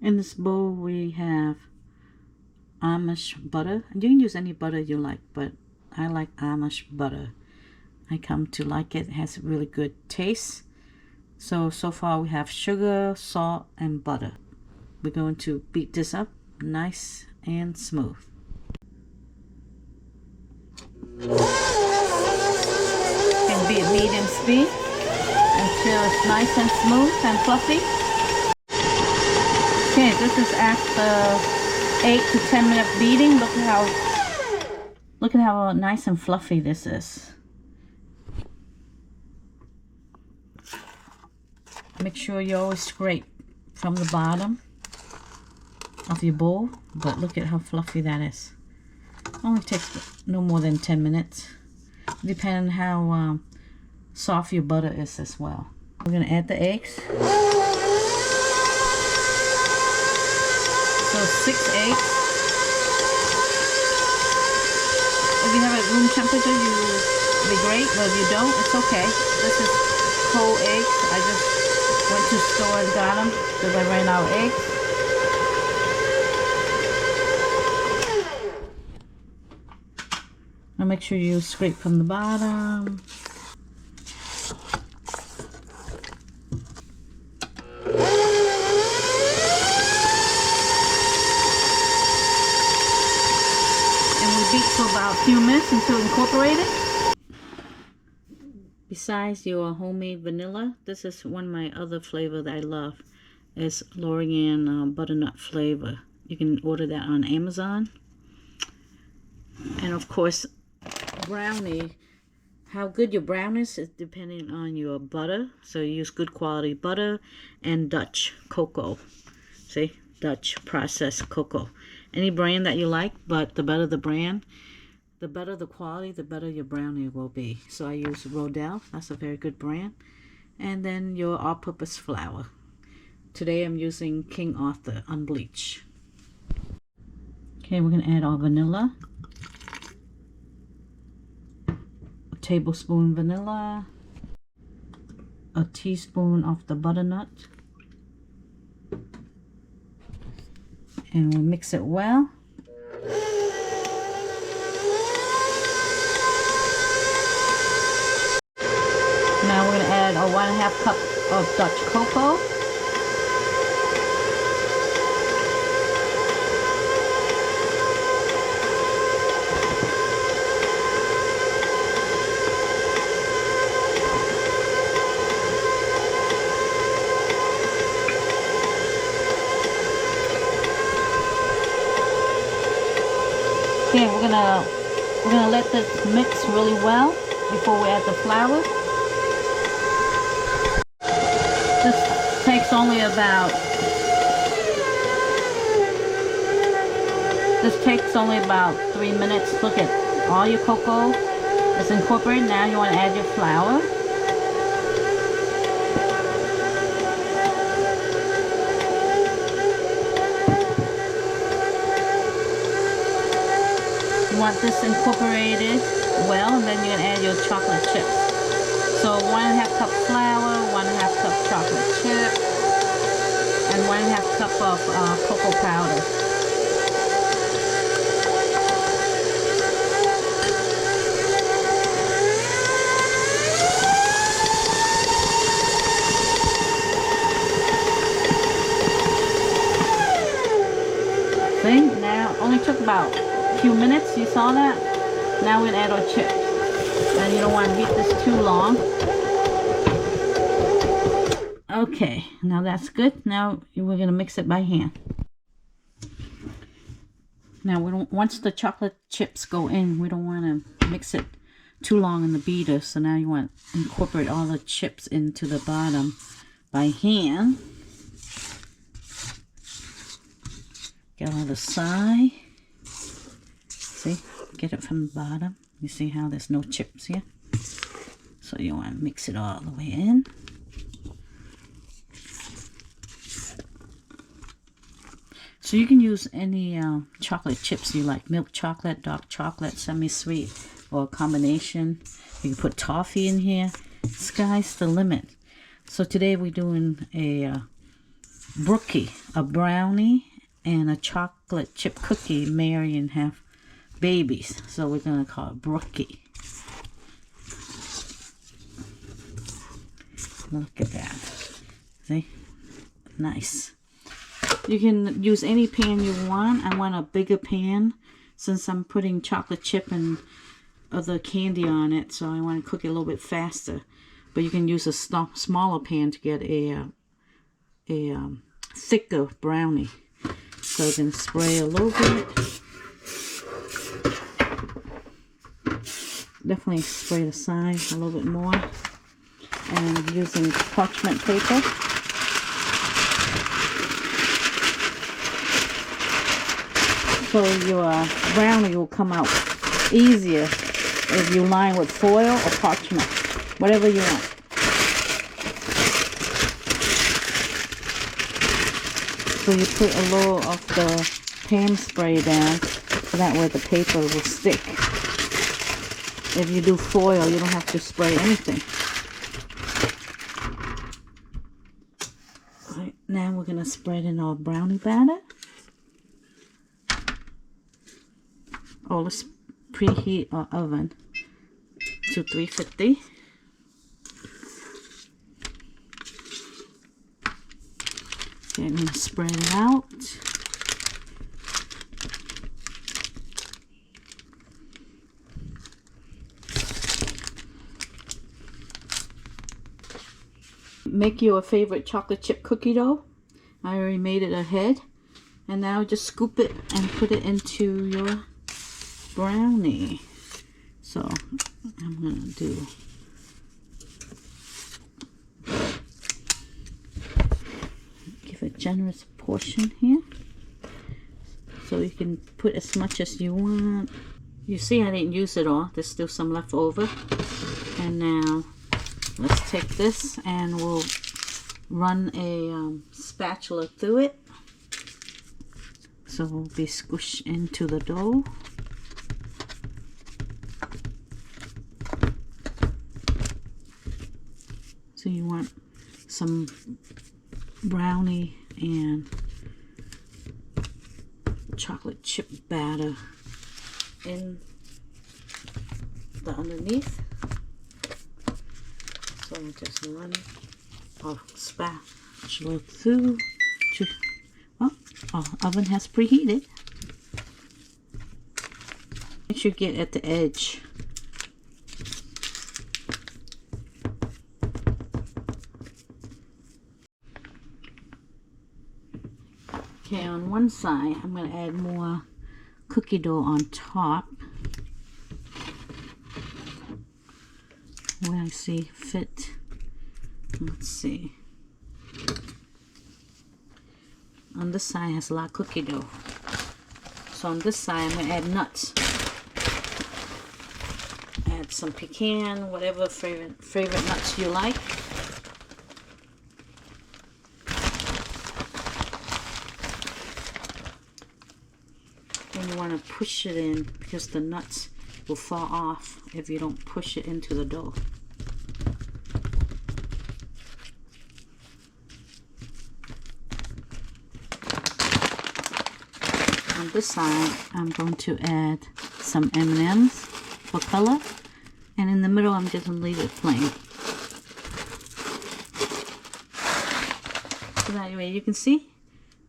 In this bowl we have Amish butter. You can use any butter you like, but I like Amish butter. I come to like it. It has a really good taste. So far we have sugar, salt, and butter. We're going to beat this up nice and smooth. Can be at medium speed until it's nice and smooth and fluffy. Okay, this is after 8 to 10 minute beating. Look at how nice and fluffy this is. Make sure you always scrape from the bottom of your bowl, but look at how fluffy that is. Only takes no more than 10 minutes, depending how soft your butter is as well. We're gonna add the eggs. So 6 eggs. If you have it at room temperature, it'll be great, but if you don't, it's okay. This is whole eggs. I just went to the store and got them because I ran out of eggs. Now make sure you scrape from the bottom. And we beat for about a few minutes until incorporated. Besides your homemade vanilla, this is one of my other flavor that I love. It's L'Oreal butternut flavor. You can order that on Amazon. And of course, brownie. How good your brownies is depending on your butter. So you use good quality butter and Dutch cocoa. See, Dutch processed cocoa. Any brand that you like, but the better the brand, the better the quality, the better your brownie will be. So I use Rodell. That's a very good brand. And then your all-purpose flour. Today I'm using King Arthur unbleached. Okay, we're going to add our vanilla. A tablespoon vanilla. A teaspoon of the butternut. And we'll mix it well. Now we're going to add a 1.5 cup of Dutch cocoa. Okay, we're gonna let this mix really well before we add the flour. This takes only about 3 minutes. Look at all your cocoa is incorporated. Now you want to add your flour. You want this incorporated well, and then you're going to add your chocolate chips. So 1.5 cup flour, 1.5 cup chocolate chip, and 1.5 cup of cocoa powder. See, now only took about a few minutes. You saw that? Now we're going to add our chips. And you don't want to beat this too long. Okay, now that's good. Now we're going to mix it by hand. Now once the chocolate chips go in, we don't want to mix it too long in the beater. So now you want to incorporate all the chips into the bottom by hand. Get on the side. See, get it from the bottom. You see how there's no chips here? So you want to mix it all the way in. So you can use any chocolate chips you like. Milk chocolate, dark chocolate, semi-sweet, or a combination. You can put toffee in here. Sky's the limit. So today we're doing a brookie. a brownie and a chocolate chip cookie marry and have babies. So we're going to call it Brookie. Look at that. See? Nice. You can use any pan you want. I want a bigger pan since I'm putting chocolate chip and other candy on it, so I want to cook it a little bit faster. But you can use a smaller pan to get a thicker brownie. So you can spray a little bit. Definitely spray the side a little bit more. And I'm using parchment paper. So your brownie will come out easier if you line with foil or parchment, whatever you want. So you put a little of the pan spray down, so that way the paper will stick. If you do foil, you don't have to spray anything. Right, now we're going to spread in our brownie batter. Oh, let's preheat our oven to 350. Okay, I'm going to spread it out. Make your favorite chocolate chip cookie dough. I already made it ahead. And now just scoop it and put it into your brownie. So I'm going to do give a generous portion here. So you can put as much as you want. You see I didn't use it all. There's still some left over. And now let's take this and we'll run a spatula through it. So we'll be squished into the dough. So you want some brownie and chocolate chip batter in the underneath. So we'll just run our spatula through. Well, our oven has preheated. Make sure you get at the edge. Okay, on one side, I'm going to add more cookie dough on top, where I see fit. Let's see. On this side has a lot of cookie dough. So on this side, I'm going to add nuts. Add some pecan, whatever favorite nuts you like. And you want to push it in because the nuts will fall off if you don't push it into the dough. On this side, I'm going to add some M&Ms for color, and in the middle, I'm just going to leave it plain. So that way, you can see,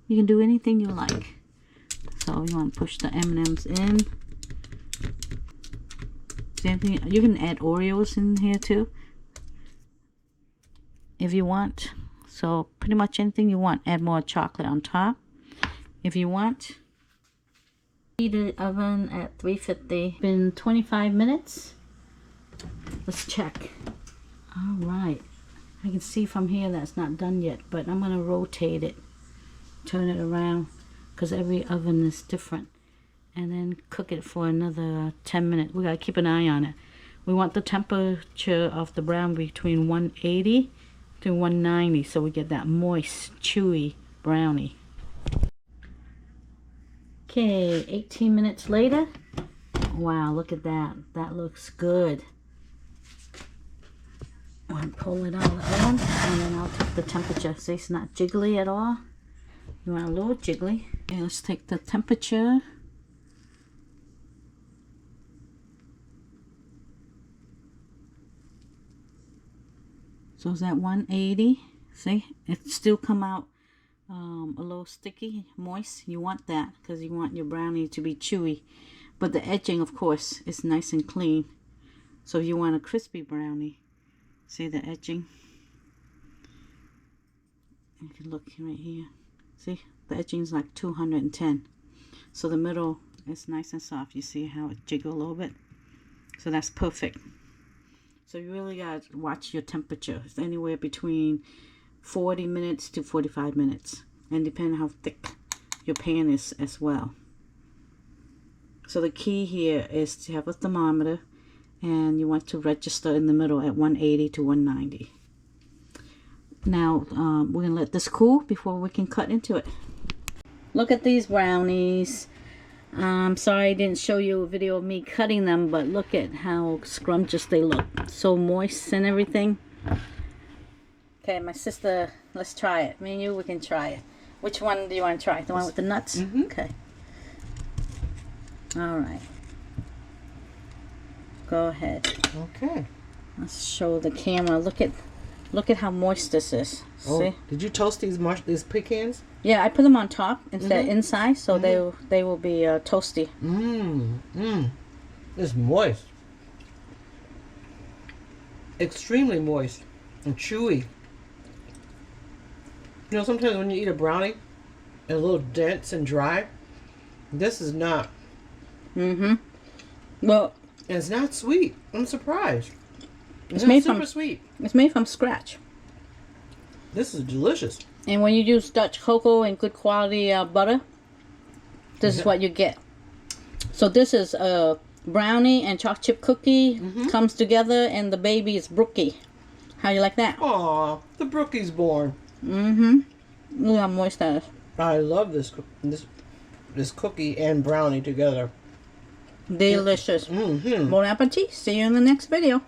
you can do anything you like. So you want to push the M&Ms in. Same thing. You can add Oreos in here too, if you want. So pretty much anything you want. Add more chocolate on top, if you want. Heat the oven at 350. Been 25 minutes. Let's check. All right. I can see from here that's not done yet, but I'm going to rotate it, turn it around, because every oven is different, and then cook it for another 10 minutes. We got to keep an eye on it. We want the temperature of the brown between 180 to 190, so we get that moist, chewy brownie. Okay, 18 minutes later. Wow, look at that. That looks good. I'm going to pull it out of the oven, and then I'll take the temperature. See, it's not jiggly at all. You want a little jiggly. Okay, let's take the temperature. So is that 180? See, it still come out a little sticky, moist. You want that because you want your brownie to be chewy. But the edging, of course, is nice and clean. So if you want a crispy brownie, see the edging? You can look right here. See, the edging is like 210. So the middle is nice and soft. You see how it jiggle a little bit? So that's perfect. So you really got to watch your temperature. It's anywhere between 40 minutes to 45 minutes. And depending how thick your pan is as well. So the key here is to have a thermometer. And you want to register in the middle at 180 to 190. Now, we're going to let this cool before we can cut into it. Look at these brownies. I'm sorry I didn't show you a video of me cutting them, but look at how scrumptious they look. So moist and everything. Okay, my sister, let's try it. Me and you, we can try it. Which one do you want to try? The one with the nuts? Mm-hmm. Okay. Alright. Go ahead. Okay. Let's show the camera. Look at how moist this is. Oh, see? did you toast these pecans? Yeah, I put them on top instead inside, so they will be toasty. It's moist. Extremely moist and chewy. You know, sometimes when you eat a brownie, it's a little dense and dry. This is not. Well, and it's not sweet. I'm surprised. It's made super from sweet. It's made from scratch. This is delicious. And when you use Dutch cocoa and good quality butter, this is what you get. So this is a brownie and chocolate chip cookie comes together, and the baby is Brookie. How you like that? Aw, the Brookies born. Look how moist that is. I love this cookie and brownie together. Delicious. Bon appetit. See you in the next video.